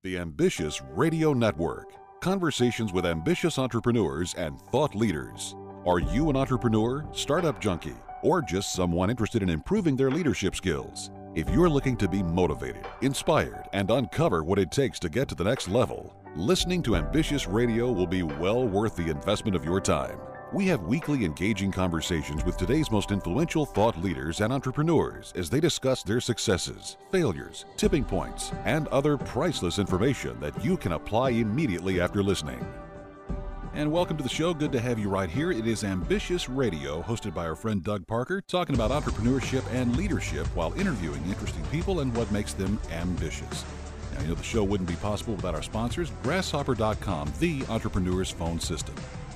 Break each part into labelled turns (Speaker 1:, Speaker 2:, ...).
Speaker 1: The Ambitious Radio Network. Conversations with ambitious entrepreneurs and thought leaders. Are you an entrepreneur, startup junkie, or just someone interested in improving their leadership skills? If you're looking to be motivated, inspired, and uncover what it takes to get to the next level, listening to Ambitious Radio will be well worth the investment of your time. We have weekly engaging conversations with today's most influential thought leaders and entrepreneurs as they discuss their successes, failures, tipping points, and other priceless information that you can apply immediately after listening. And welcome to the show. Good to have you right here. It is Ambitious Radio, hosted by our friend Doug Parker, talking about entrepreneurship and leadership while interviewing interesting people and what makes them ambitious. Now, you know the show wouldn't be possible without our sponsors, Grasshopper.com, the entrepreneur's phone system.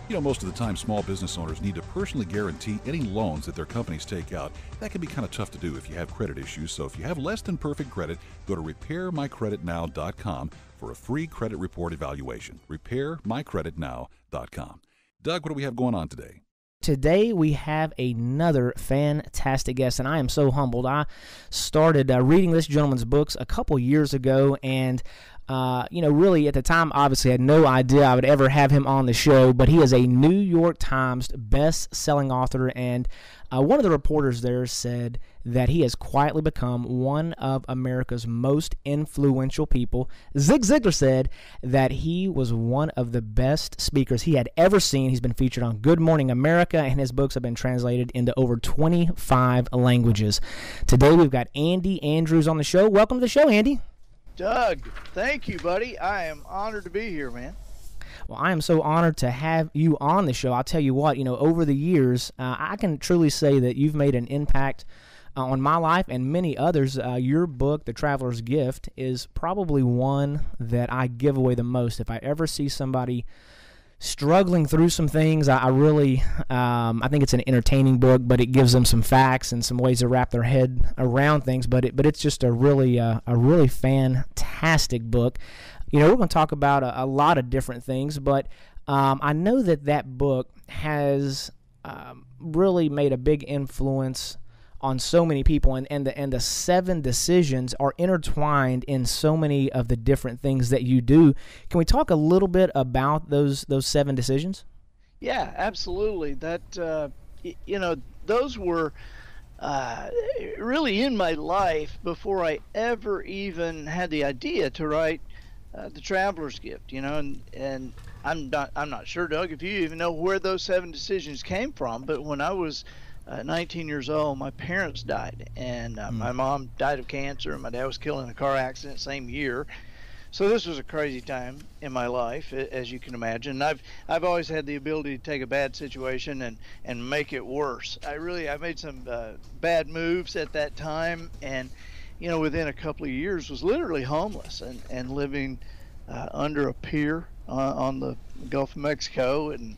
Speaker 1: You know, most of the time, small business owners need to personally guarantee any loans that their companies take out. That can be kind of tough to do if you have credit issues. So if you have less than perfect credit, go to RepairMyCreditNow.com for a free credit report evaluation. RepairMyCreditNow.com. Doug, what do we have going on today?
Speaker 2: Today we have another fantastic guest, and I am so humbled. I started reading this gentleman's books a couple years ago, and really at the time, obviously, I had no idea I would ever have him on the show, but he is a New York Times best-selling author, and one of the reporters there said that he has quietly become one of America's most influential people. Zig Ziglar said that he was one of the best speakers he had ever seen. He's been featured on Good Morning America, and his books have been translated into over 25 languages. Today we've got Andy Andrews on the show. Welcome to the show, Andy.
Speaker 3: Doug, thank you, buddy. I am honored to be here, man.
Speaker 2: Well, I am so honored to have you on the show. I'll tell you what, over the years, I can truly say that you've made an impact on my life and many others. Your book, The Traveler's Gift, is probably one that I give away the most. If I ever see somebody struggling through some things, I think it's an entertaining book, but it gives them some facts and some ways to wrap their head around things. But it's just a really fantastic book. We're going to talk about a lot of different things, but I know that book has really made a big influence on so many people, and the 7 decisions are intertwined in so many of the different things that you do. Can we talk a little bit about those 7 decisions?
Speaker 3: Yeah, absolutely. That those were really in my life before I ever even had the idea to write The Traveler's Gift. And I'm not sure, Doug, if you even know where those 7 decisions came from, but when I was 19 years old, my parents died, and my mom died of cancer, and my dad was killed in a car accident same year. So this was a crazy time in my life, as you can imagine. I've always had the ability to take a bad situation and make it worse. I made some bad moves at that time, and within a couple of years was literally homeless and living under a pier on the Gulf of Mexico, and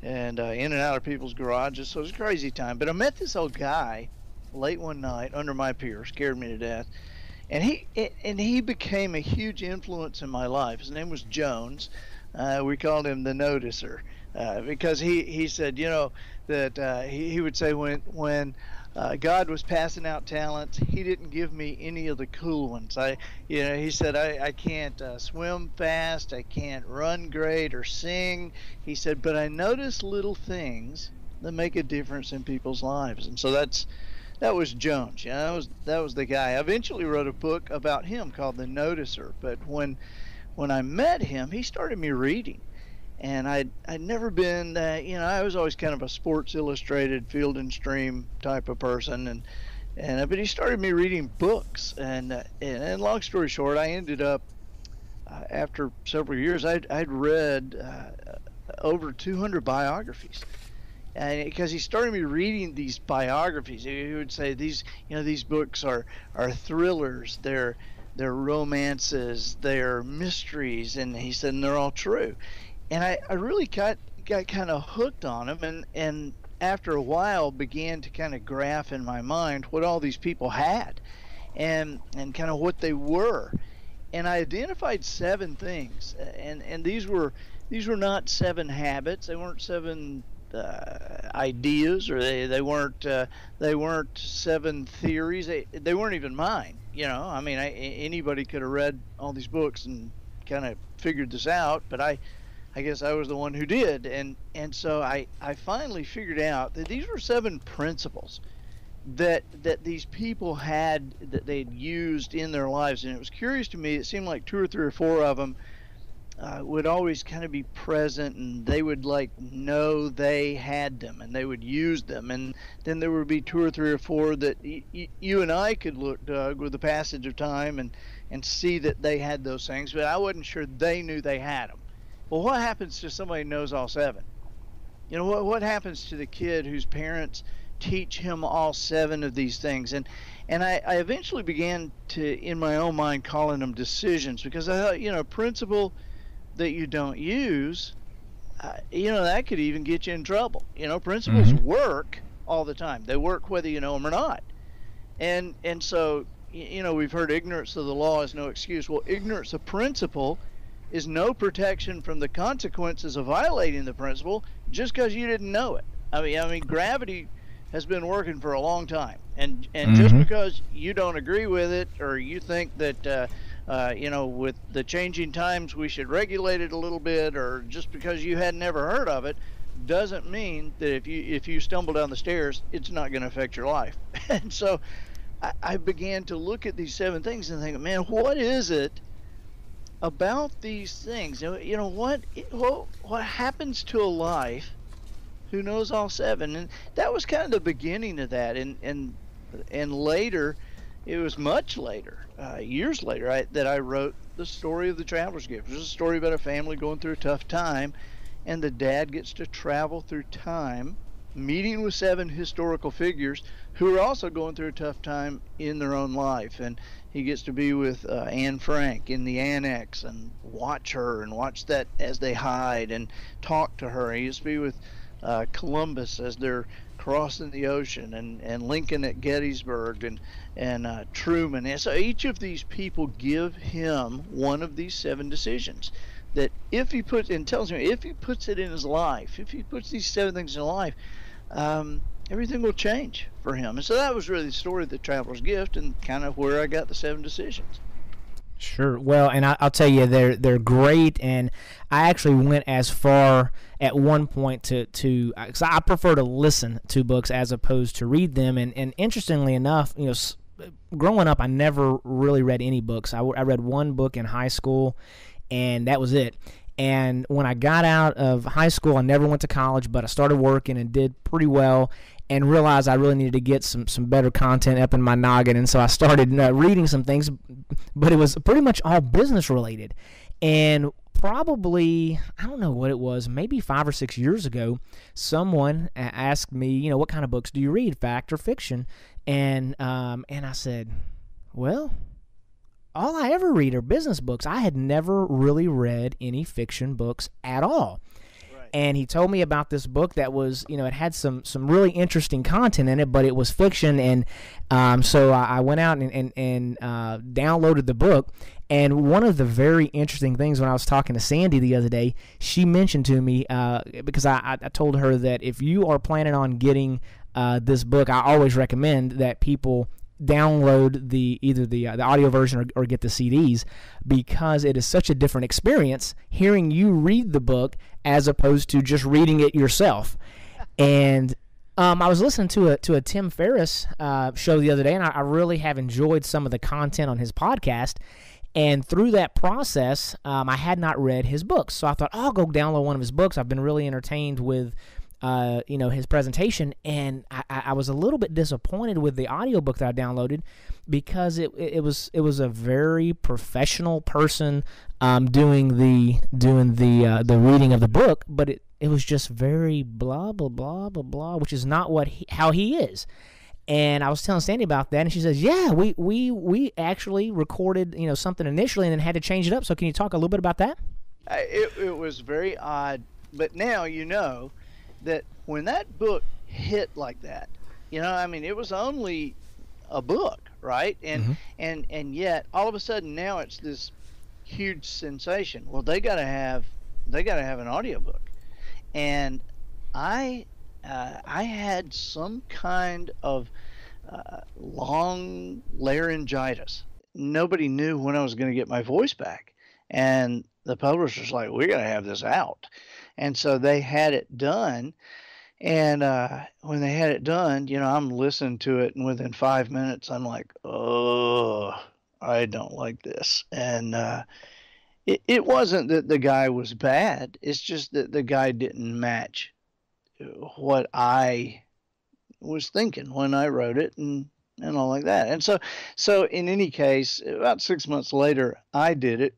Speaker 3: in and out of people's garages. So it was a crazy time. But I met this old guy late one night under my pier, scared me to death. And he became a huge influence in my life. His name was Jones. We called him the Noticer because he said, that he would say when God was passing out talents, he didn't give me any of the cool ones. He said, I can't swim fast, I can't run great or sing. He said, but I notice little things that make a difference in people's lives. And so that was Jones. That was the guy. I eventually wrote a book about him called The Noticer. But when I met him, he started me reading. And I'd never been, I was always kind of a Sports Illustrated, Field and Stream type of person, but he started me reading books, and long story short, I ended up after several years, I'd read over 200 biographies, and because he started me reading these biographies, he would say these books are thrillers, they're romances, they're mysteries, and he said, and they're all true. And I really got kind of hooked on them, and after a while began to kind of graph in my mind what all these people had and kind of what they were. And I identified 7 things, and these were not 7 habits. They weren't 7 ideas, or they weren't 7 theories. They weren't even mine. I mean, anybody could have read all these books and kind of figured this out, but I guess I was the one who did, and so I finally figured out that these were 7 principles that these people had, that they'd used in their lives. And it was curious to me, it seemed like 2 or 3 or 4 of them would always kind of be present, and they would like know they had them and they would use them. And then there would be 2 or 3 or 4 that you and I could look, Doug, with the passage of time and see that they had those things, but I wasn't sure they knew they had them. Well, what happens to somebody who knows all 7? What happens to the kid whose parents teach him all 7 of these things? And I eventually began to, in my own mind, calling them decisions, because I thought, principle that you don't use, that could even get you in trouble. Principles work all the time. They work whether you know them or not. And so, we've heard ignorance of the law is no excuse. Well, ignorance of principle is no protection from the consequences of violating the principle just because you didn't know it. I mean, gravity has been working for a long time, and just because you don't agree with it, or you think that with the changing times we should regulate it a little bit, or just because you had never heard of it, doesn't mean that if you stumble down the stairs, it's not going to affect your life. And so I began to look at these 7 things and think, man, what is it about these things? What happens to a life who knows all 7? And that was kind of the beginning of that. And later, it was much later, years later, that I wrote the story of the Traveler's Gift. It was a story about a family going through a tough time, and the dad gets to travel through time, meeting with 7 historical figures who are also going through a tough time in their own life. And he gets to be with Anne Frank in the annex and watch her and watch that as they hide and talk to her. He gets to be with Columbus as they're crossing the ocean, and Lincoln at Gettysburg, and Truman. And so each of these people give him one of these 7 decisions that if he puts it in his life, if he puts these 7 things in his life, everything will change for him. And so that was really the story of the Traveler's Gift, and kind of where I got the 7 decisions.
Speaker 2: Sure. Well, and I'll tell you, they're great, and I actually went as far at one point to because I prefer to listen to books as opposed to read them. And interestingly enough, growing up, I never really read any books. I read one book in high school, and that was it. And when I got out of high school, I never went to college, but I started working and did pretty well, and realized I really needed to get some better content up in my noggin. And so I started reading some things, but it was pretty much all business related. And probably, I don't know what it was, maybe 5 or 6 years ago, someone asked me, what kind of books do you read, fact or fiction? And I said, well, all I ever read are business books. I had never really read any fiction books at all. And he told me about this book that was, it had some really interesting content in it, but it was fiction. And so I went out and downloaded the book. And one of the very interesting things when I was talking to Sandy the other day, she mentioned to me, because I told her that if you are planning on getting this book, I always recommend that people download either the audio version or get the CDs, because it is such a different experience hearing you read the book as opposed to just reading it yourself. And I was listening to a Tim Ferriss show the other day, and I really have enjoyed some of the content on his podcast. And through that process, I had not read his books, so I thought, I'll go download one of his books. I've been really entertained with his presentation, and I was a little bit disappointed with the audiobook that I downloaded, because it was a very professional person doing the reading of the book, but it was just very blah blah blah blah blah, which is not how he is. And I was telling Sandy about that, and she says, yeah, we actually recorded something initially and then had to change it up. So can you talk a little bit about that?
Speaker 3: It was very odd, but now that when that book hit like that, it was only a book, right? And and yet all of a sudden now it's this huge sensation. Well, they got to have an audiobook. And I had some kind of long laryngitis nobody knew when I was going to get my voice back. And the publisher's like, "We're going to have this out." And so they had it done. And when they had it done, I'm listening to it, and within 5 minutes, I'm like, "Oh, I don't like this." And it wasn't that the guy was bad. It's just that the guy didn't match what I was thinking when I wrote it, and all like that. And so in any case, about 6 months later, I did it,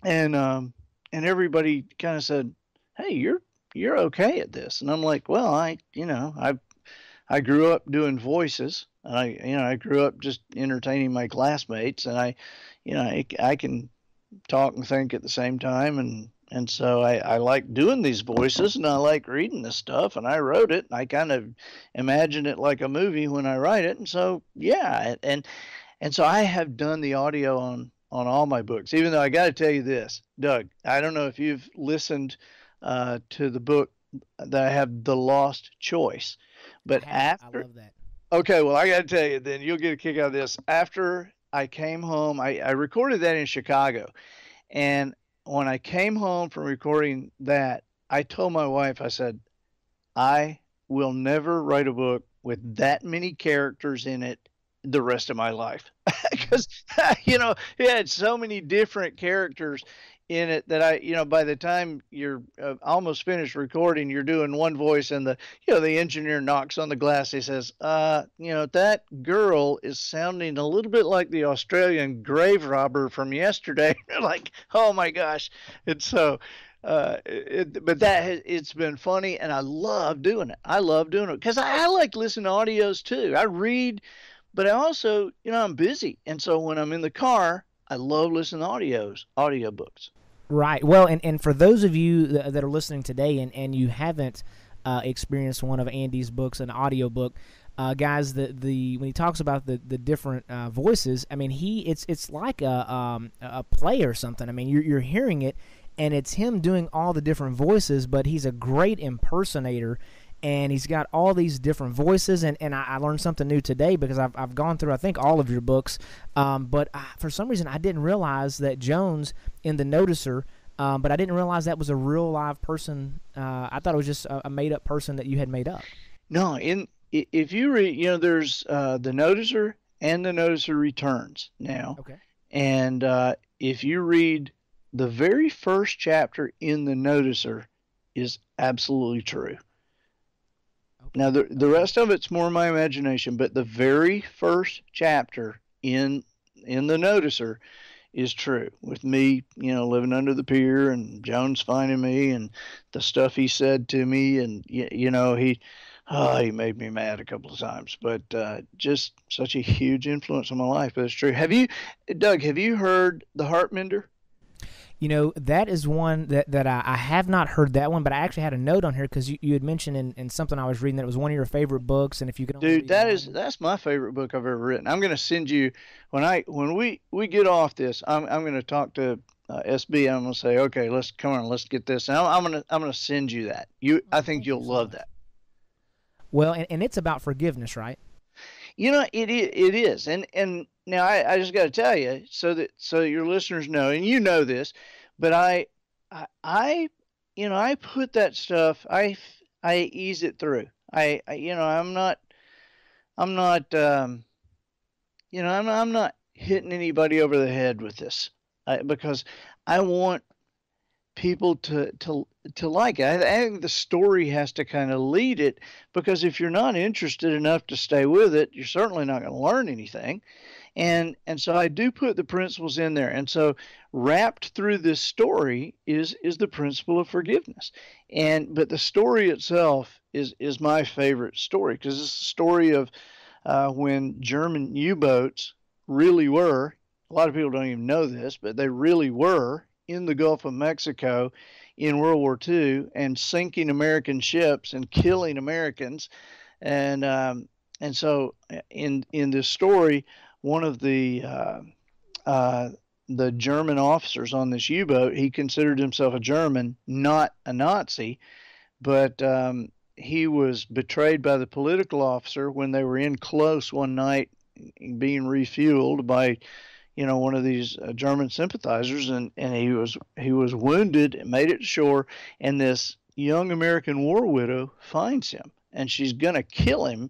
Speaker 3: and everybody kind of said, "Hey, you're okay at this." And I'm like, "Well, I grew up doing voices, and I grew up just entertaining my classmates, and I can talk and think at the same time, and so I like doing these voices, and I like reading this stuff, and I wrote it, and I kind of imagine it like a movie when I write it." And so yeah, and so I have done the audio on all my books, even though I got to tell you this, Doug, I don't know if you've listened to the book that I have, The Lost Choice, but
Speaker 2: I love that.
Speaker 3: okay, well, I got to tell you, then you'll get a kick out of this. After I came home, I recorded that in Chicago, and when I came home from recording that, I told my wife, I said, "I will never write a book with that many characters in it the rest of my life." Because, it had so many different characters in it that by the time you're almost finished recording, you're doing one voice, and the engineer knocks on the glass. He says, "That girl is sounding a little bit like the Australian grave robber from yesterday." You're like, "Oh my gosh." And so, it's been funny, and I love doing it. I love doing it because I like listening to audios too. I read, but I also, I'm busy. And so when I'm in the car, I love listening to audiobooks.
Speaker 2: Right. Well, and for those of you that are listening today and you haven't experienced one of Andy's books, an audiobook, guys, when he talks about the different voices, I mean, it's like a play or something. I mean, you're hearing it, and it's him doing all the different voices, but he's a great impersonator, and he's got all these different voices, and I learned something new today because I've gone through, I think, all of your books, but for some reason I didn't realize that Jones in The Noticer, but I didn't realize that was a real live person. I thought it was just a made-up person that you had made up.
Speaker 3: No, if you read, there's The Noticer and The Noticer Returns now.
Speaker 2: Okay.
Speaker 3: And if you read the very first chapter in The Noticer is absolutely true. Now, the rest of it's more my imagination, but the very first chapter in The Noticer is true, with me, living under the pier, and Jones finding me, and the stuff he said to me, and, he made me mad a couple of times, but just such a huge influence on my life. But it's true. Doug, have you heard The Heartmender?
Speaker 2: That is one that I have not heard that one, but I actually had a note on here because you had mentioned in something I was reading that it was one of your favorite books, and if you could only
Speaker 3: Dude, that's my favorite book I've ever written. I'm going to send you when we get off this. I'm going to talk to SB, and I'm going to say, "Okay, let's get this." And I'm going to send you that. I think you'll love that.
Speaker 2: Well, and it's about forgiveness, right?
Speaker 3: It is, and now I just got to tell you so that your listeners know, and you know this, but I put that stuff, I ease it through. I'm not hitting anybody over the head with this, because I want people to like it. I think the story has to kind of lead it, because if you're not interested enough to stay with it, you're certainly not going to learn anything. And so I do put the principles in there. And so wrapped through this story is the principle of forgiveness. But the story itself is my favorite story, because it's the story of when German U-boats really were, a lot of people don't even know this, but they really were in the Gulf of Mexico in World War II, and sinking American ships and killing Americans. And so in this story, one of the German officers on this U-boat, he considered himself a German, not a Nazi, but he was betrayed by the political officer when they were in close one night being refueled by one of these German sympathizers, and he was wounded and made it to shore, and this young American war widow finds him, and she's gonna kill him,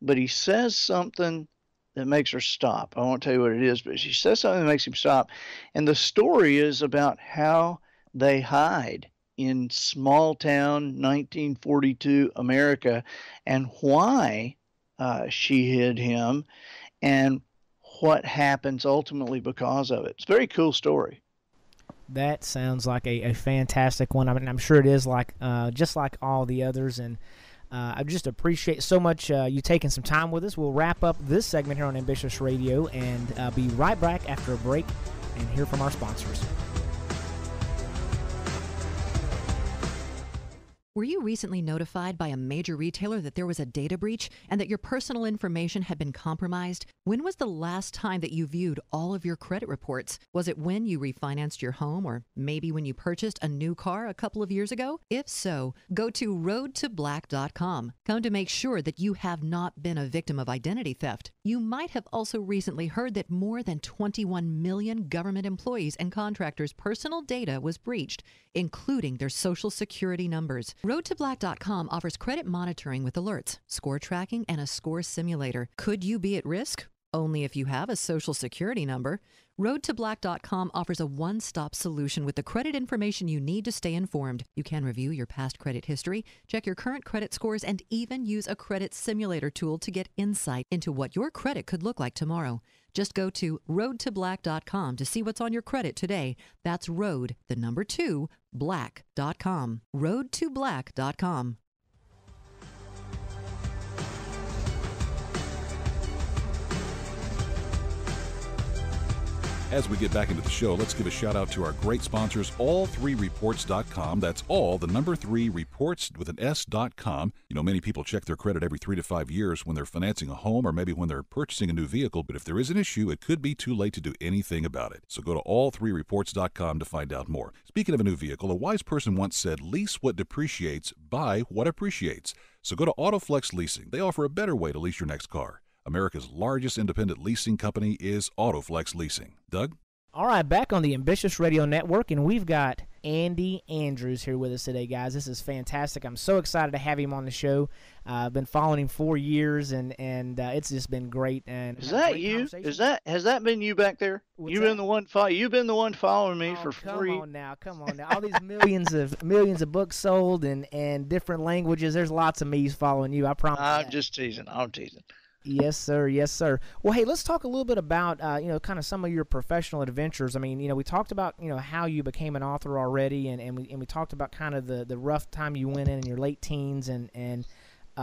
Speaker 3: but he says something that makes her stop. I won't tell you what it is, but she says something that makes him stop, and the story is about how they hide in small town 1942 America, and why she hid him, and what happens ultimately because of it. It's a very cool story.
Speaker 2: That sounds like a fantastic one. I mean, I'm sure it is, like just like all the others, and I just appreciate so much you taking some time with us. We'll wrap up this segment here on Ambitious Radio and be right back after a break and hear from our sponsors.
Speaker 4: Were you recently notified by a major retailer that there was a data breach and that your personal information had been compromised? When was the last time that you viewed all of your credit reports? Was it when you refinanced your home, or maybe when you purchased a new car a couple of years ago? If so, go to roadtoblack.com. Come to make sure that you have not been a victim of identity theft. You might have also recently heard that more than 21 million government employees and contractors' personal data was breached, including their social security numbers. RoadToBlack.com offers credit monitoring with alerts, score tracking, and a score simulator. Could you be at risk? Only if you have a social security number. RoadToBlack.com offers a one-stop solution with the credit information you need to stay informed. You can review your past credit history, check your current credit scores, and even use a credit simulator tool to get insight into what your credit could look like tomorrow. Just go to RoadToBlack.com to see what's on your credit today. That's road, the number 2, black.com. RoadToBlack.com.
Speaker 1: As we get back into the show, let's give a shout out to our great sponsors, all3reports.com. That's all, the number 3 reports with an S.com. You know, many people check their credit every 3 to 5 years when they're financing a home or maybe when they're purchasing a new vehicle. But if there is an issue, it could be too late to do anything about it. So go to all3reports.com to find out more. Speaking of a new vehicle, a wise person once said, lease what depreciates, buy what appreciates. So go to AutoFlex Leasing. They offer a better way to lease your next car. America's largest independent leasing company is AutoFlex Leasing. Doug?
Speaker 2: All right, back on the Ambitious Radio Network, and we've got Andy Andrews here with us today, guys. This is fantastic. I'm so excited to have him on the show. I've been following him for years, and it's just been great. And
Speaker 3: is that you? Has that been you back there? You've been the one following me for 4 years.
Speaker 2: Come on now. All these millions of books sold and different languages. There's lots of me's following you. I promise.
Speaker 3: I'm just teasing. I'm teasing.
Speaker 2: Yes, sir. Yes, sir. Well, hey, let's talk a little bit about, kind of some of your professional adventures. I mean, we talked about, how you became an author already, and we talked about kind of the rough time you went in your late teens and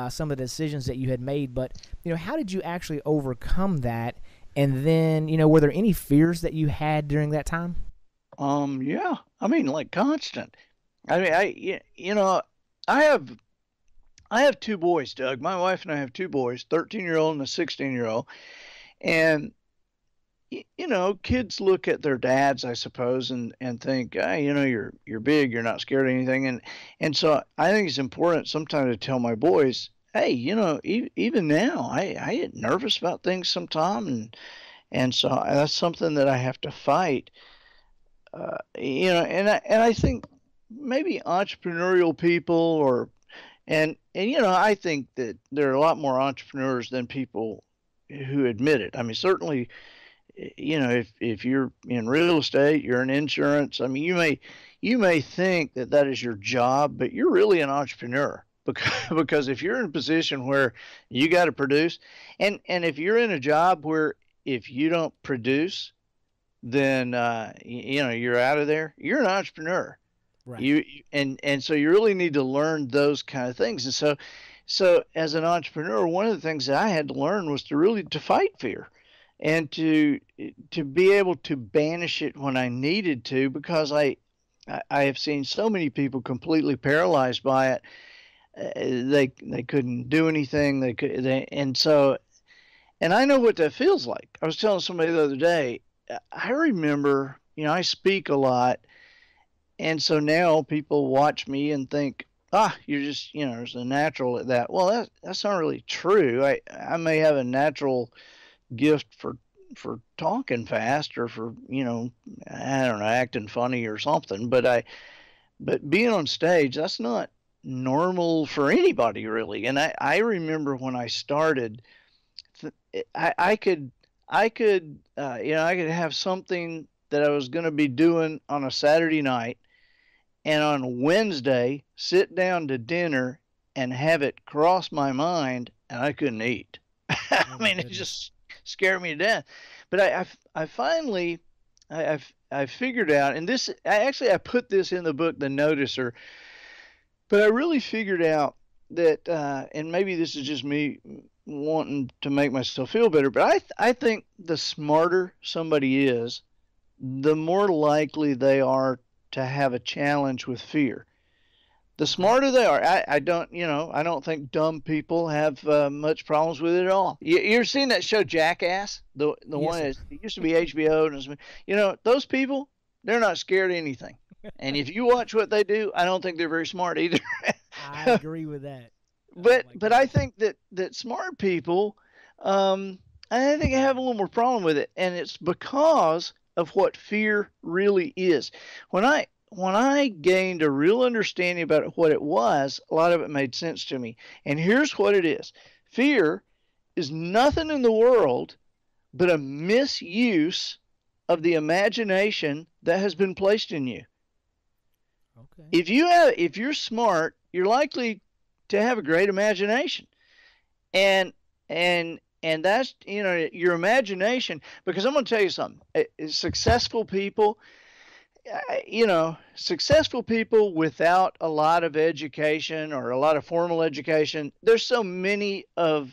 Speaker 2: some of the decisions that you had made. But, how did you actually overcome that? And then, were there any fears that you had during that time?
Speaker 3: Yeah. I mean, like constant. I mean, I have 2 boys, Doug. My wife and I have 2 boys, 13-year-old and a 16-year-old. And, kids look at their dads, I suppose, and think, you're big, you're not scared of anything. And so I think it's important sometimes to tell my boys, hey, even now, I get nervous about things sometimes. And so that's something that I have to fight. And I think maybe entrepreneurial people and I think that there are a lot more entrepreneurs than people who admit it. I mean, certainly, if you're in real estate, you're in insurance. I mean, you may think that is your job, but you're really an entrepreneur because if you're in a position where you got to produce, and if you're in a job where if you don't produce, then you're out of there. You're an entrepreneur. Right. And so you really need to learn those kind of things. And so as an entrepreneur, one of the things that I had to learn was to fight fear and to be able to banish it when I needed to, because I have seen so many people completely paralyzed by it. They couldn't do anything. And I know what that feels like. I was telling somebody the other day, I remember, I speak a lot. And so now people watch me and think, you're just, there's a natural at that. Well, that's not really true. I may have a natural gift for talking fast or for, I don't know, acting funny or something. But being on stage, that's not normal for anybody really. And I remember when I started, I could I could I could have something that I was going to be doing on a Saturday night, and on Wednesday sit down to dinner and have it cross my mind, and I couldn't eat. I
Speaker 2: Oh my
Speaker 3: mean, it
Speaker 2: goodness.
Speaker 3: just scared me to death. But I finally I figured out, and this I put this in the book, The Noticer. But I really figured out that, and maybe this is just me wanting to make myself feel better, but I think the smarter somebody is, the more likely they are to have a challenge with fear. The
Speaker 2: Okay.
Speaker 3: smarter they are, I don't think dumb people have much problems with it at all. You're seeing that show Jackass, the
Speaker 2: Yes,
Speaker 3: one
Speaker 2: sir.
Speaker 3: it used to be HBO, and those people, they're not scared of anything. And if you watch what they do, I don't think they're very smart either.
Speaker 2: I agree with that. Oh
Speaker 3: but
Speaker 2: my
Speaker 3: but I
Speaker 2: goodness.
Speaker 3: think that smart people, um, I think I have a little more problem with it, and it's because of what fear really is. When I gained a real understanding about what it was, a lot of it made sense to me. And here's what it is: fear is nothing in the world but a misuse of the imagination that has been placed in you.
Speaker 2: Okay.
Speaker 3: If you're smart, you're likely to have a great imagination, and and that's your imagination. Because I'm going to tell you something. Successful people, successful people without a lot of education or a lot of formal education. There's so many of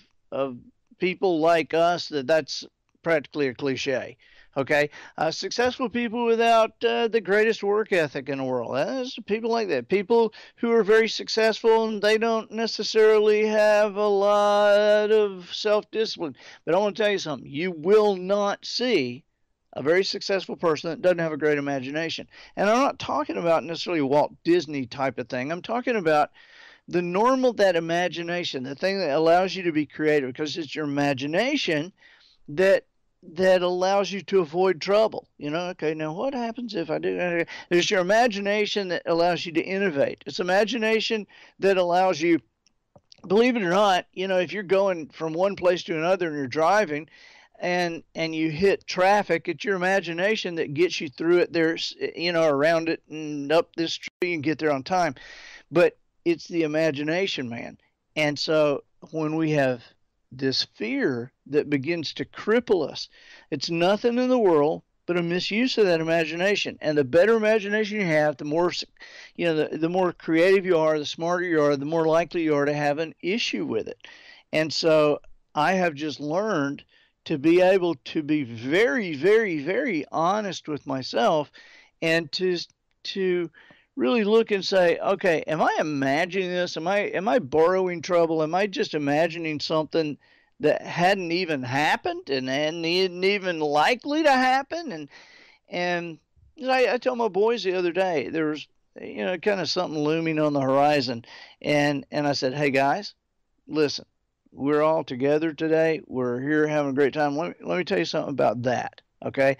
Speaker 3: people like us that's practically a cliche. Okay, successful people without the greatest work ethic in the world. There's people like that. People who are very successful and they don't necessarily have a lot of self-discipline. But I want to tell you something. You will not see a very successful person that doesn't have a great imagination. And I'm not talking about necessarily a Walt Disney type of thing. I'm talking about the normal, that imagination, the thing that allows you to be creative, because it's your imagination that allows you to avoid trouble. Okay, now what happens if I do? It's your imagination that allows you to innovate. It's imagination that allows you, believe it or not, if you're going from one place to another and you're driving, and you hit traffic, it's your imagination that gets you through it there, around it and up this tree and get there on time. But it's the imagination, man. And so when we have this fear that begins to cripple us, it's nothing in the world but a misuse of that imagination. And the better imagination you have, the more, the more creative you are, the smarter you are, the more likely you are to have an issue with it. And so I have just learned to be able to be very, very, very honest with myself, and to really look and say, okay, am I imagining this? Am I borrowing trouble? Am I just imagining something that hadn't even happened and hadn't even likely to happen? And I told my boys the other day, there was kind of something looming on the horizon, and I said, hey guys, listen, we're all together today. We're here having a great time. Let me tell you something about that. Okay,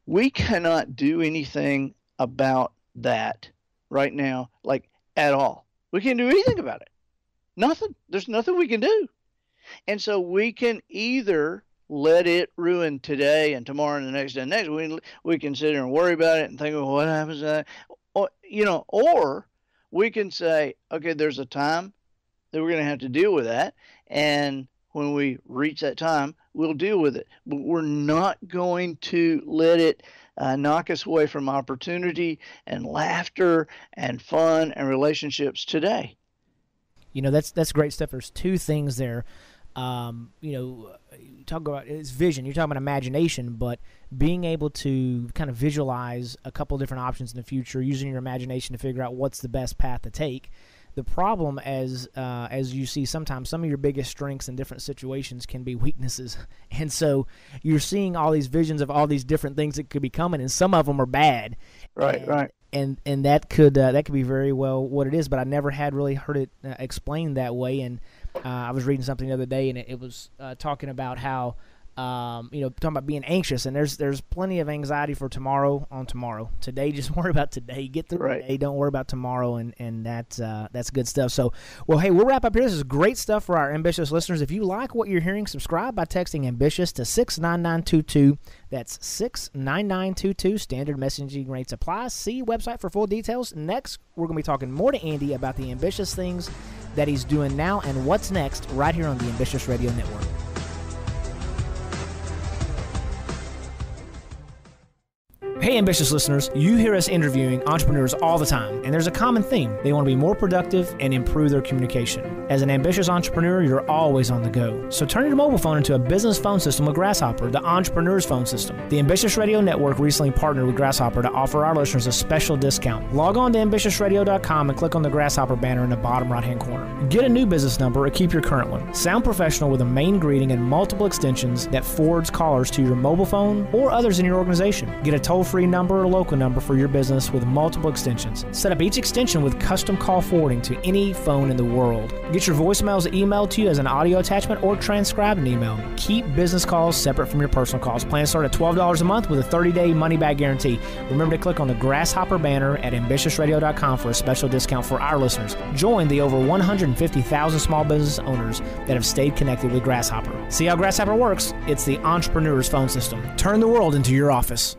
Speaker 3: we cannot do anything about that right now, like at all. We can't do anything about it. Nothing. There's nothing we can do. And so we can either let it ruin today and tomorrow and the next day and next. We can sit here and worry about it and think, well, what happens to that? Or we can say, okay, there's a time that we're going to have to deal with that. And when we reach that time, we'll deal with it. But we're not going to let it knock us away from opportunity and laughter and fun and relationships today.
Speaker 2: That's great stuff. There's two things there. You talk about it's vision. You're talking about imagination, but being able to kind of visualize a couple different options in the future, using your imagination to figure out what's the best path to take. The problem, as you see, sometimes some of your biggest strengths in different situations can be weaknesses, and so you're seeing all these visions of all these different things that could be coming, and some of them are bad,
Speaker 3: Right,
Speaker 2: and
Speaker 3: right.
Speaker 2: and that could be very well what it is. But I never had really heard it explained that way. And I was reading something the other day, and it was talking about how talking about being anxious, and there's plenty of anxiety for tomorrow on tomorrow. Today, just worry about today. Get through today. Don't worry about tomorrow, and that's good stuff. So, well, hey, we'll wrap up here. This is great stuff for our ambitious listeners. If you like what you're hearing, subscribe by texting ambitious to 69922. That's 69922. Standard messaging rates apply. See website for full details. Next, we're going to be talking more to Andy about the ambitious things that he's doing now and what's next right here on the Ambitious Radio Network. Hey, ambitious listeners, you hear us interviewing entrepreneurs all the time, and there's a common theme. They want to be more productive and improve their communication. As an ambitious entrepreneur, you're always on the go. So turn your mobile phone into a business phone system with Grasshopper, the entrepreneur's phone system. The Ambitious Radio Network recently partnered with Grasshopper to offer our listeners a special discount. Log on to ambitiousradio.com and click on the Grasshopper banner in the bottom right-hand corner. Get a new business number or keep your current one. Sound professional with a main greeting and multiple extensions that forwards callers to your mobile phone or others in your organization. Get a toll-free number or local number for your business with multiple extensions. Set up each extension with custom call forwarding to any phone in the world. Get your voicemails emailed to you as an audio attachment or transcribed an email. Keep business calls separate from your personal calls. Plans start at $12 a month with a 30-day money-back guarantee. Remember to click on the Grasshopper banner at ambitiousradio.com for a special discount for our listeners. Join the over 150,000 small business owners that have stayed connected with Grasshopper. See how Grasshopper works? It's the entrepreneur's phone system. Turn the world into your office.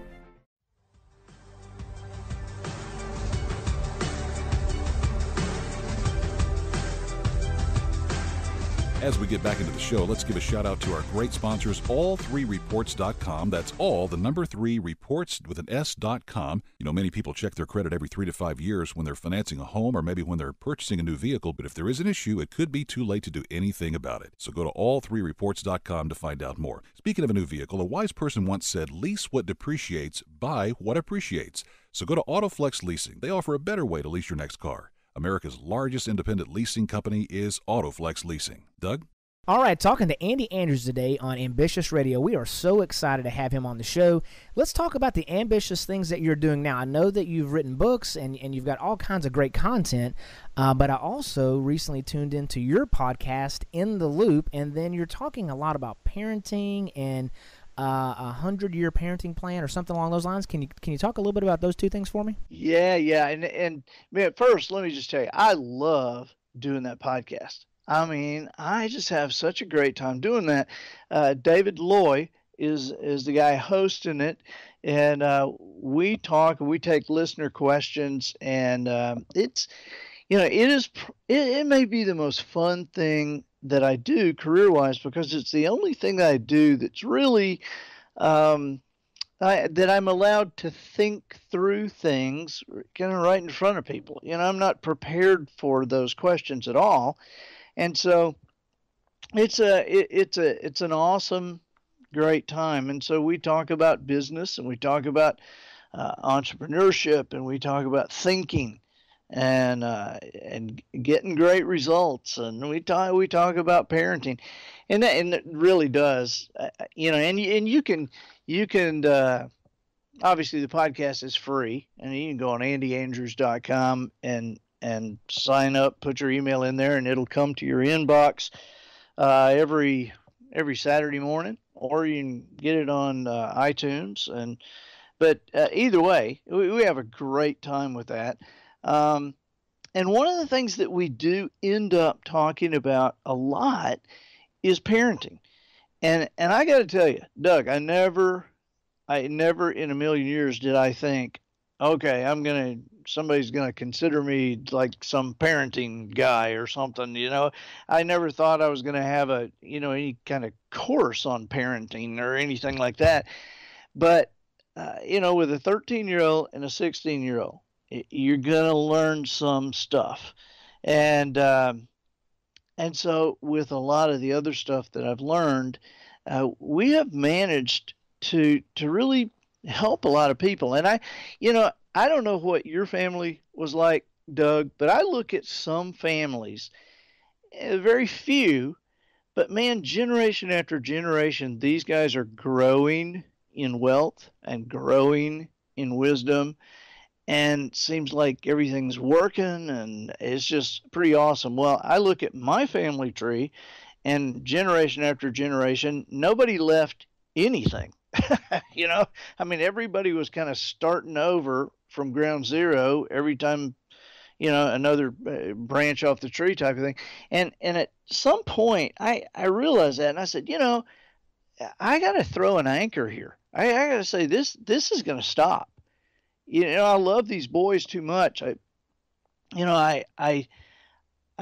Speaker 1: As we get back into the show, let's give a shout out to our great sponsors, all3reports.com. That's all, the number 3 reports with an S.com. You know, many people check their credit every 3 to 5 years when they're financing a home or maybe when they're purchasing a new vehicle. But if there is an issue, it could be too late to do anything about it. So go to all3reports.com to find out more. Speaking of a new vehicle, a wise person once said, lease what depreciates, buy what appreciates. So go to AutoFlex Leasing. They offer a better way to lease your next car. America's largest independent leasing company is AutoFlex Leasing. Doug?
Speaker 2: All right, talking to Andy Andrews today on Ambitious Radio. We are so excited to have him on the show. Let's talk about the ambitious things that you're doing now. I know that you've written books and you've got all kinds of great content, but I also recently tuned into your podcast, In the Loop, and then you're talking a lot about parenting and a 100-year parenting plan or something along those lines. Can you talk a little bit about those two things for me?
Speaker 3: Yeah. And man, first, let me just tell you, I love doing that podcast. I mean, I just have such a great time doing that. David Loy is the guy hosting it, and we talk and we take listener questions, and it may be the most fun thing that I do career-wise, because it's the only thing that I do that's really that I'm allowed to think through things kind of right in front of people. You know, I'm not prepared for those questions at all, and so it's an awesome, great time. And so we talk about business, and we talk about entrepreneurship, and we talk about thinking and getting great results, and we talk about parenting, and it really does, and you can obviously the podcast is free, and you can go on andyandrews.com and sign up, put your email in there, and it'll come to your inbox every Saturday morning, or you can get it on iTunes, but either way, we have a great time with that. And one of the things that we do end up talking about a lot is parenting. And I got to tell you, Doug, I never in a million years did I think, okay, somebody's going to consider me like some parenting guy or something, you know. I never thought I was going to have any kind of course on parenting or anything like that. But, with a 13-year-old and a 16-year-old, you're going to learn some stuff. And so with a lot of the other stuff that I've learned, we have managed to really help a lot of people. And I don't know what your family was like, Doug, but I look at some families, very few, but man, generation after generation, these guys are growing in wealth and growing in wisdom. And seems like everything's working, and it's just pretty awesome. Well, I look at my family tree, and generation after generation, nobody left anything. You know, I mean, everybody was kind of starting over from ground zero every time, another branch off the tree type of thing. And at some point, I realized that, and I said, I got to throw an anchor here. I got to say this is going to stop. I love these boys too much. I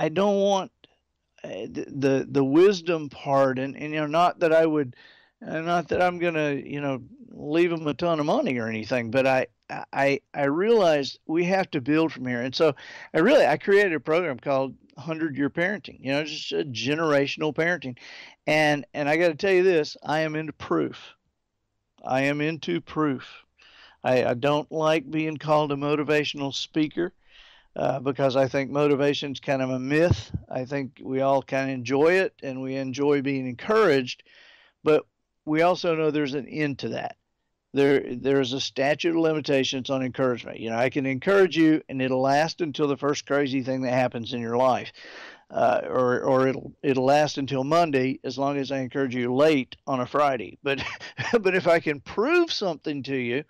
Speaker 3: don't want the wisdom part, and not that I would, not that I'm gonna leave them a ton of money or anything, but I realized we have to build from here, and so I created a program called 100-Year Parenting. Just a generational parenting, and I got to tell you this: I am into proof. I am into proof. I don't like being called a motivational speaker. Because I think motivation is kind of a myth. I think we all kind of enjoy it, and we enjoy being encouraged, but we also know there's an end to that. There's a statute of limitations on encouragement. I can encourage you, and it'll last until the first crazy thing that happens in your life, or it'll last until Monday, as long as I encourage you late on a Friday. But but if I can prove something to you,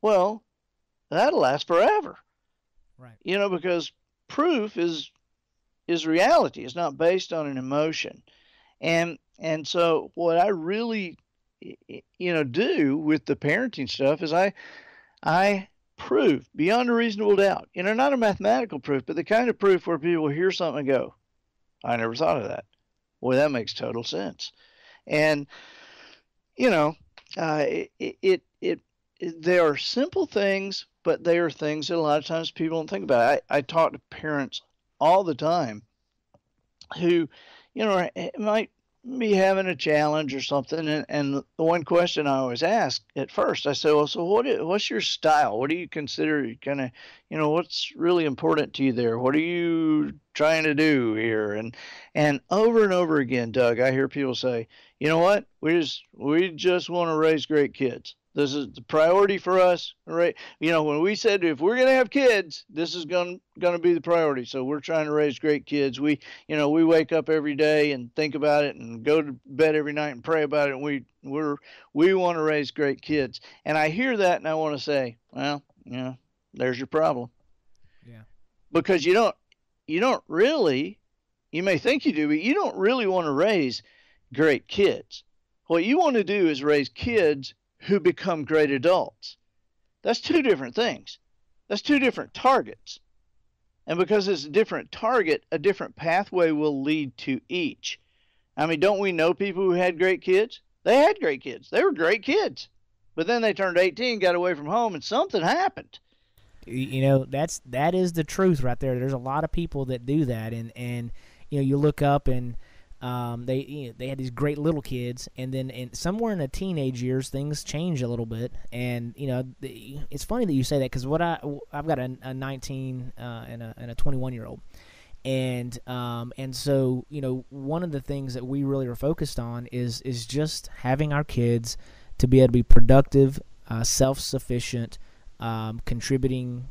Speaker 3: well, that'll last forever.
Speaker 2: Right.
Speaker 3: Because proof is reality. It's not based on an emotion. And so what I really do with the parenting stuff is I prove beyond a reasonable doubt. Not a mathematical proof, but the kind of proof where people hear something and go, I never thought of that. Boy, that makes total sense. And there are simple things, but they are things that a lot of times people don't think about. I talk to parents all the time who, might be having a challenge or something. And the one question I always ask at first, I say, well, so what's your style? What do you consider kind of, what's really important to you there? What are you trying to do here? And over again, Doug, I hear people say, you know what? We just want to raise great kids. This is the priority for us, right? When we said if we're going to have kids, this is going to be the priority. So we're trying to raise great kids. We wake up every day and think about it, and go to bed every night and pray about it. And we want to raise great kids. And I hear that, and I want to say, well, there's your problem.
Speaker 2: Yeah.
Speaker 3: Because you don't really, you may think you do, but you don't really want to raise great kids. What you want to do is raise kids who become great adults. That's two different things. That's two different targets. And because it's a different target, a different pathway will lead to each. I mean, don't we know people who had great kids? They had great kids. They were great kids. But then they turned 18, got away from home, and something happened.
Speaker 2: That is the truth right there. There's a lot of people that do that, and you look up and they had these great little kids, and then somewhere in the teenage years things change a little bit. And it's funny that you say that, because I've got a 19 and a 21-year-old, and so one of the things that we really are focused on is just having our kids to be able to be productive, self-sufficient, contributing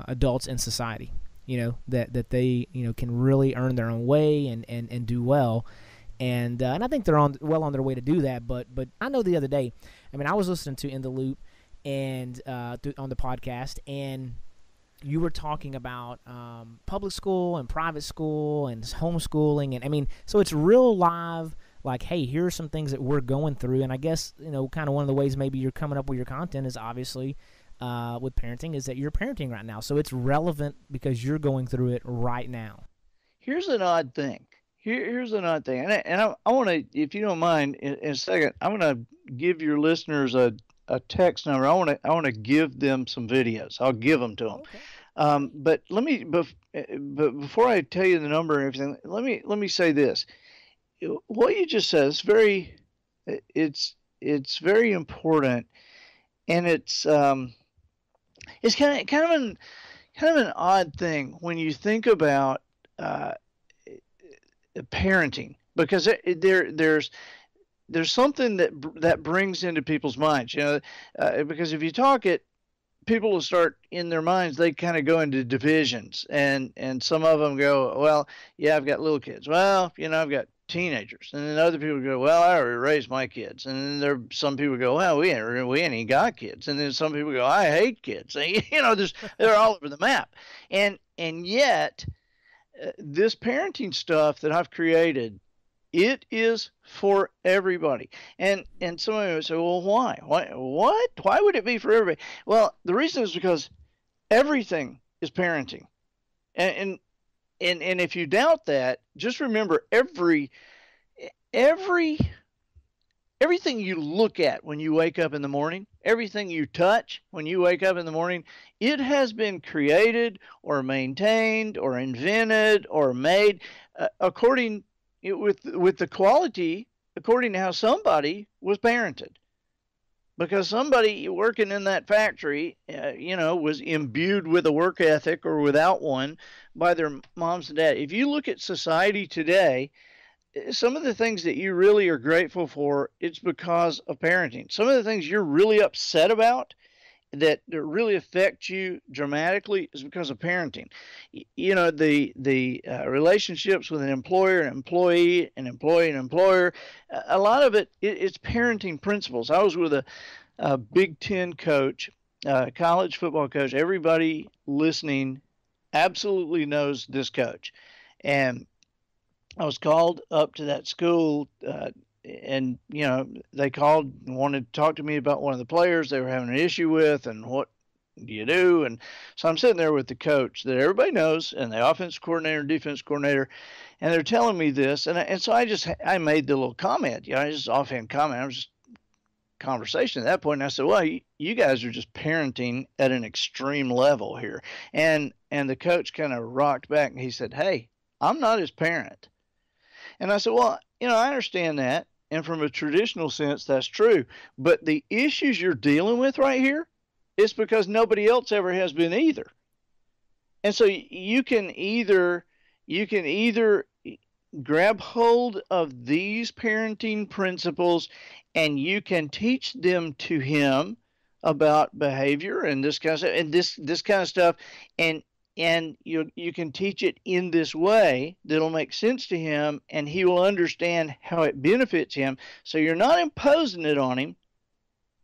Speaker 2: adults in society. That they can really earn their own way and do well, and I think they're well on their way to do that. But I know the other day, I was listening to In the Loop and on the podcast, and you were talking about public school and private school and homeschooling, and so it's real live. Like, hey, here are some things that we're going through, and I guess kind of one of the ways maybe you're coming up with your content is obviously. With parenting is that you're parenting right now. So it's relevant because you're going through it right now.
Speaker 3: Here's an odd thing. Here's an odd thing. And I want to, if you don't mind, in a second, I'm going to give your listeners a text number. I want to give them some videos. I'll give them to them. Okay. But let me, but before I tell you the number and everything, let me say this. What you just said is it's very important, and it's kind of an odd thing when you think about parenting, because there's something that brings into people's minds, because if you talk it, people will start in their minds, they kind of go into divisions, and some of them go, well, yeah, I've got little kids. Well, I've got teenagers. And then other people go, well, I already raised my kids. And then some people go, well, we ain't even got kids. And then some people go, I hate kids. And, they're all over the map. And yet, this parenting stuff that I've created, it is for everybody. And somebody would say, well, why? What? Why would it be for everybody? Well, the reason is because everything is parenting. And if you doubt that, just remember everything you look at when you wake up in the morning, everything you touch when you wake up in the morning, it has been created or maintained or invented or made according with the quality according to how somebody was parented. Because somebody working in that factory, was imbued with a work ethic or without one by their moms and dad. If you look at society today, some of the things that you really are grateful for, it's because of parenting. Some of the things you're really upset about that really affect you dramatically is because of parenting. The relationships with an employer, an employee, an employee, an employer, a lot of it's parenting principles. I was with a Big Ten coach, college football coach. Everybody listening absolutely knows this coach. And I was called up to that school, and they called and wanted to talk to me about one of the players they were having an issue with, and what do you do? And so I'm sitting there with the coach that everybody knows, and the offensive coordinator and defense coordinator, and they're telling me this, and so I made the little comment, just offhand comment. I was just conversation at that point, and I said, well, you guys are just parenting at an extreme level here. And the coach kind of rocked back, and he said, hey, I'm not his parent. And I said, well, I understand that. And from a traditional sense, that's true. But the issues you're dealing with right here, it's because nobody else ever has been either. And so you can either grab hold of these parenting principles and you can teach them to him about behavior and this kind of stuff, and this kind of stuff, and you can teach it in this way that'll make sense to him, and he will understand how it benefits him. So you're not imposing it on him.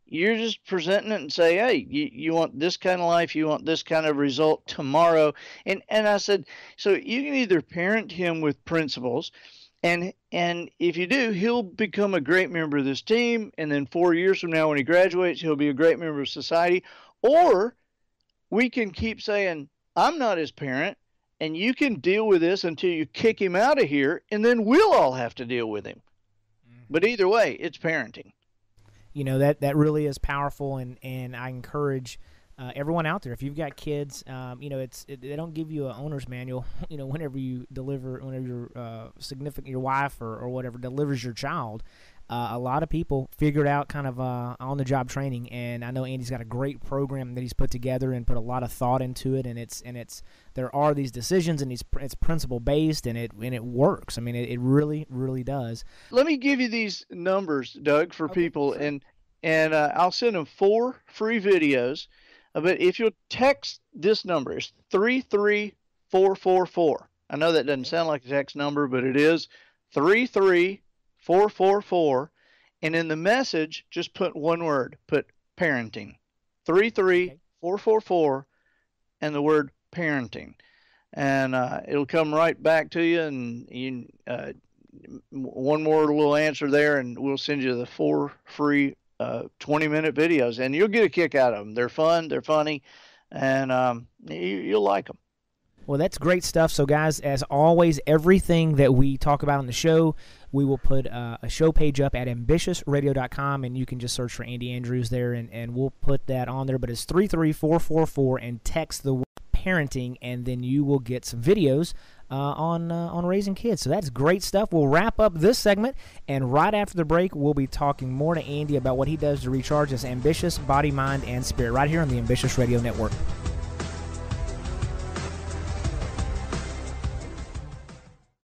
Speaker 3: You're just presenting it and say, hey, you want this kind of life, you want this kind of result tomorrow. And I said, so you can either parent him with principles, and if you do, he'll become a great member of this team, and then 4 years from now when he graduates, he'll be a great member of society. Or we can keep saying, I'm not his parent, and you can deal with this until you kick him out of here, and then we'll all have to deal with him. But either way, it's parenting.
Speaker 2: That really is powerful, and I encourage everyone out there, if you've got kids, they don't give you an owner's manual, whenever your significant, your wife or whatever delivers your child. A lot of people figure it out kind of on-the-job training, and I know Andy's got a great program that he's put together and put a lot of thought into it, and there are these decisions, and it's principle-based, and it works. I mean, it really, really does.
Speaker 3: Let me give you these numbers, Doug, for people, sure. and I'll send them 4 free videos, but if you'll text this number, it's 33444. I know that doesn't sound like a text number, but it is 33444, and in the message, just put one word, put parenting. 33444, and the word parenting. And it'll come right back to you, and you one more little answer there, and we'll send you the 4 free 20-minute videos, and you'll get a kick out of them. They're fun, they're funny, and you'll like them.
Speaker 2: Well, that's great stuff. So, guys, as always, everything that we talk about on the show, we will put a show page up at ambitiousradio.com, and you can just search for Andy Andrews there, and we'll put that on there. But it's 33444, and text the word parenting, and then you will get some videos on raising kids. So that's great stuff. We'll wrap up this segment, and right after the break, we'll be talking more to Andy about what he does to recharge his ambitious body, mind, and spirit right here on the Ambitious Radio Network.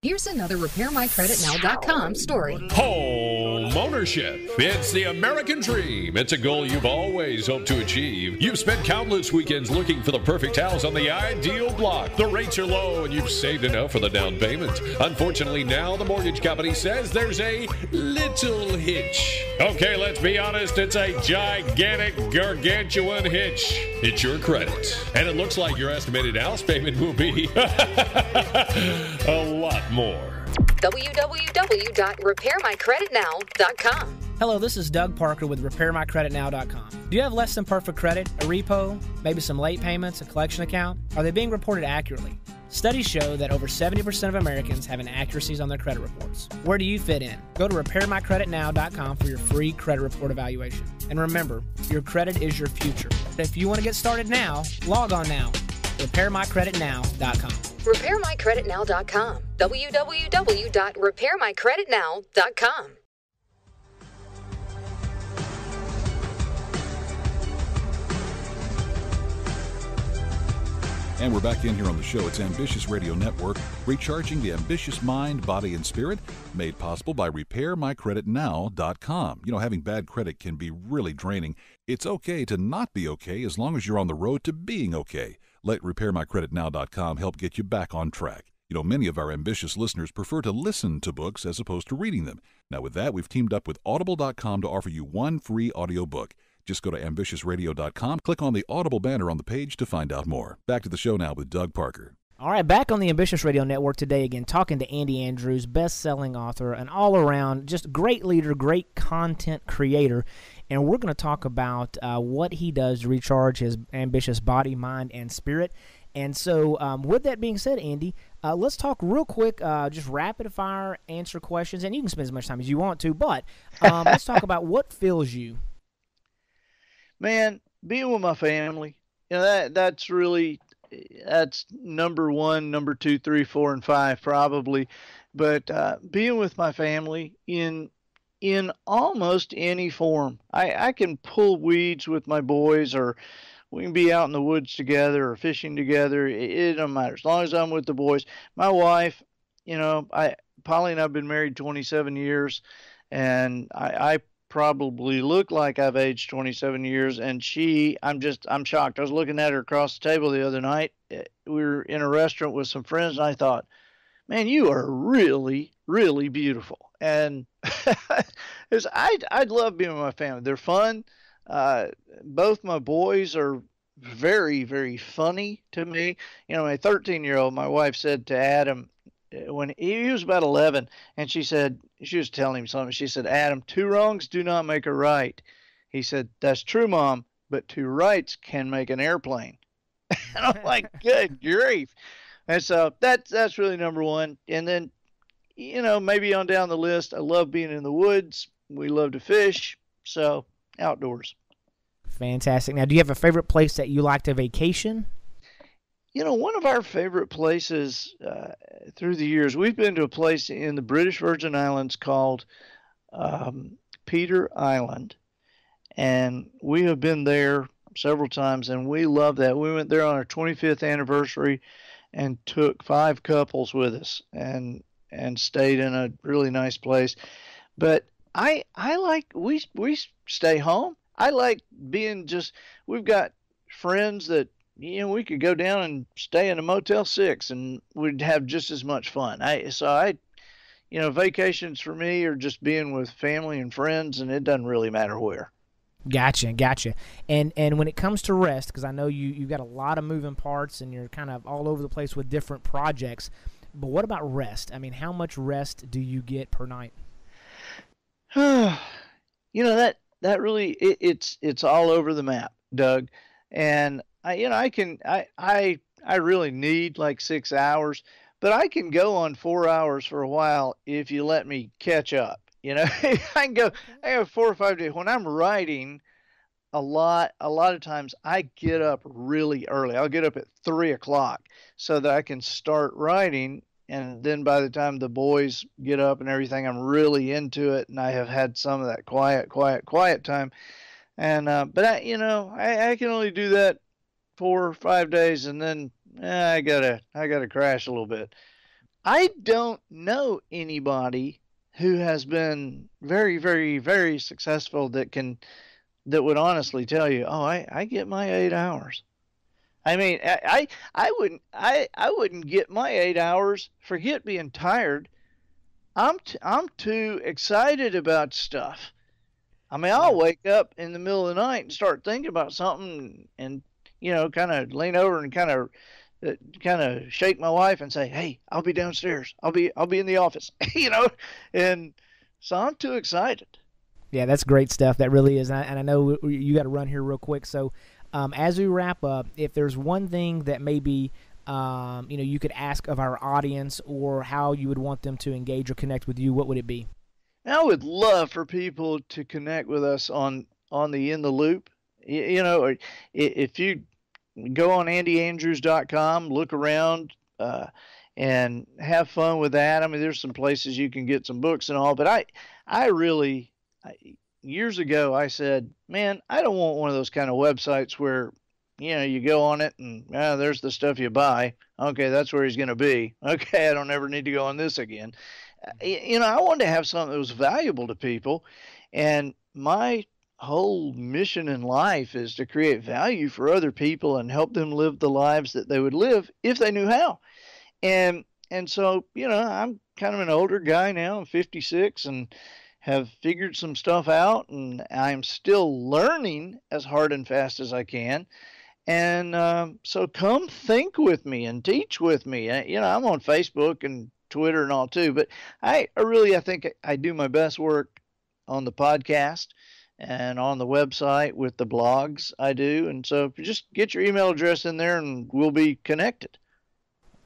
Speaker 4: Here's
Speaker 5: Here's another RepairMyCreditNow.com story.
Speaker 6: Home ownership. It's the American dream. It's a goal you've always hoped to achieve. You've spent countless weekends looking for the perfect house on the ideal block. The rates are low and you've saved enough for the down payment. Unfortunately, now the mortgage company says there's a little hitch. Okay, let's be honest. It's a gigantic, gargantuan hitch. It's your credit. And it looks like your estimated house payment will be a lot more.
Speaker 5: www.repairmycreditnow.com.
Speaker 2: Hello, this is Doug Parker with RepairMyCreditNow.com. Do you have less than perfect credit, a repo, maybe some late payments, a collection account? Are they being reported accurately? Studies show that over 70% of Americans have inaccuracies on their credit reports. Where do you fit in? Go to RepairMyCreditNow.com for your free credit report evaluation. And remember, your credit is your future. If you want to get started now, log on now. RepairMyCreditNow.com.
Speaker 5: RepairMyCreditNow.com. www.repairmycreditnow.com.
Speaker 1: And we're back in here on the show. It's Ambitious Radio Network, recharging the ambitious mind, body, and spirit, made possible by RepairMyCreditNow.com. You know, having bad credit can be really draining. It's okay to not be okay as long as you're on the road to being okay. Let RepairMyCreditNow.com help get you back on track. You know, many of our ambitious listeners prefer to listen to books as opposed to reading them. Now, with that, we've teamed up with Audible.com to offer you one free audiobook. Just go to AmbitiousRadio.com, click on the Audible banner on the page to find out more. Back to the show now with Doug Parker.
Speaker 2: All right, back on the Ambitious Radio Network today again, talking to Andy Andrews, best-selling author, an all-around, just great leader, great content creator. And we're going to talk about what he does to recharge his ambitious body, mind, and spirit. And so with that being said, Andy, let's talk real quick, just rapid-fire answer questions. And you can spend as much time as you want to, but let's talk about what fills you.
Speaker 3: Man, being with my family, you know, that's number one, number 2, 3, 4, and 5 probably. But being with my family in almost any form, I can pull weeds with my boys, or we can be out in the woods together or fishing together. It don't matter as long as I'm with the boys. My wife, you know, Polly and I've been married 27 years, and I probably look like I've aged 27 years, and I'm shocked. I was looking at her across the table the other night. We were in a restaurant with some friends, and I thought, man, you are really, really beautiful. And I'd love being with my family. They're fun. Both my boys are very, very funny to me. You know, my 13-year-old, my wife said to Adam, when he was about 11, and she was telling him something. She said, Adam, 2 wrongs do not make a right. He said, that's true, Mom, but 2 rights can make an airplane. And I'm like, good grief. And so that's really number one. And then, you know, maybe on down the list, I love being in the woods. We love to fish. So outdoors.
Speaker 2: Fantastic. Now, do you have a favorite place that you like to vacation?
Speaker 3: You know, one of our favorite places through the years, we've been to a place in the British Virgin Islands called Peter Island, and we have been there several times, and we love that. We went there on our 25th anniversary and took 5 couples with us and stayed in a really nice place. But I like, we stay home. I like being we've got friends that, you know, we could go down and stay in a Motel 6 and we'd have just as much fun. You know, vacations for me are just being with family and friends, and it doesn't really matter where.
Speaker 2: Gotcha. And when it comes to rest, because I know you've got a lot of moving parts and you're kind of all over the place with different projects, but what about rest? I mean, how much rest do you get per night?
Speaker 3: You know, that really, it's all over the map, Doug. And I really need like 6 hours, but I can go on 4 hours for a while if you let me catch up. You know, I have 4 or 5 days. When I'm writing a lot of times I get up really early. I'll get up at 3 o'clock so that I can start writing. And then by the time the boys get up and everything, I'm really into it. And I have had some of that quiet time. And, but I can only do that 4 or 5 days, and then I gotta crash a little bit. I don't know anybody who has been very, very, very successful that would honestly tell you, "Oh, I get my 8 hours." I mean, I wouldn't get my 8 hours. Forget being tired. I'm too excited about stuff. I mean, I'll wake up in the middle of the night and start thinking about something, and kind of lean over and kind of shake my wife and say, "Hey, I'll be downstairs. I'll be in the office." And so I'm too excited.
Speaker 2: Yeah, that's great stuff. That really is. And I know you got to run here real quick. So as we wrap up, if there's one thing that maybe you could ask of our audience, or how you would want them to engage or connect with you, what would it be?
Speaker 3: I would love for people to connect with us on the In the Loop. If you go on andyandrews.com, look around, and have fun with that. I mean, there's some places you can get some books and all, but years ago I said, man, I don't want one of those kind of websites where, you go on it and there's the stuff you buy. Okay, that's where he's going to be. Okay, I don't ever need to go on this again. I wanted to have something that was valuable to people, and my whole mission in life is to create value for other people and help them live the lives that they would live if they knew how. And so, I'm kind of an older guy now. I'm 56 and have figured some stuff out, and I'm still learning as hard and fast as I can. And so come think with me and teach with me. I'm on Facebook and Twitter and all too, but I think I do my best work on the podcast and on the website with the blogs I do. And so just get your email address in there and we'll be connected.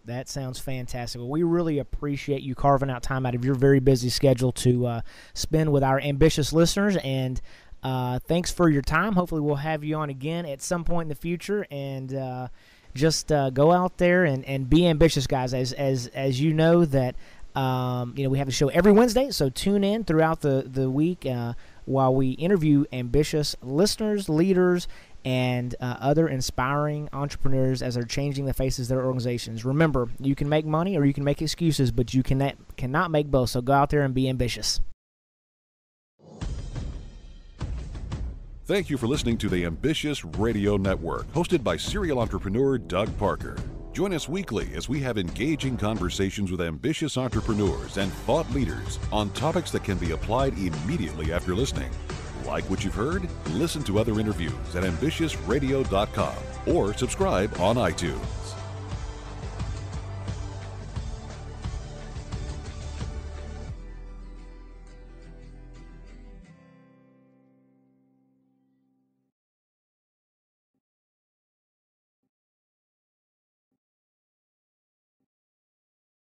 Speaker 2: That sounds fantastic. Well, we really appreciate you carving out time out of your very busy schedule to spend with our ambitious listeners, and thanks for your time. Hopefully we'll have you on again at some point in the future, and just go out there and be ambitious, guys. As you know that we have a show every Wednesday, so tune in throughout the week while we interview ambitious listeners, leaders, and other inspiring entrepreneurs as they're changing the faces of their organizations. Remember, you can make money or you can make excuses, but you cannot make both. So go out there and be ambitious.
Speaker 1: Thank you for listening to the Ambitious Radio Network, hosted by serial entrepreneur Doug Parker. Join us weekly as we have engaging conversations with ambitious entrepreneurs and thought leaders on topics that can be applied immediately after listening. Like what you've heard? Listen to other interviews at ambitiousradio.com or subscribe on iTunes.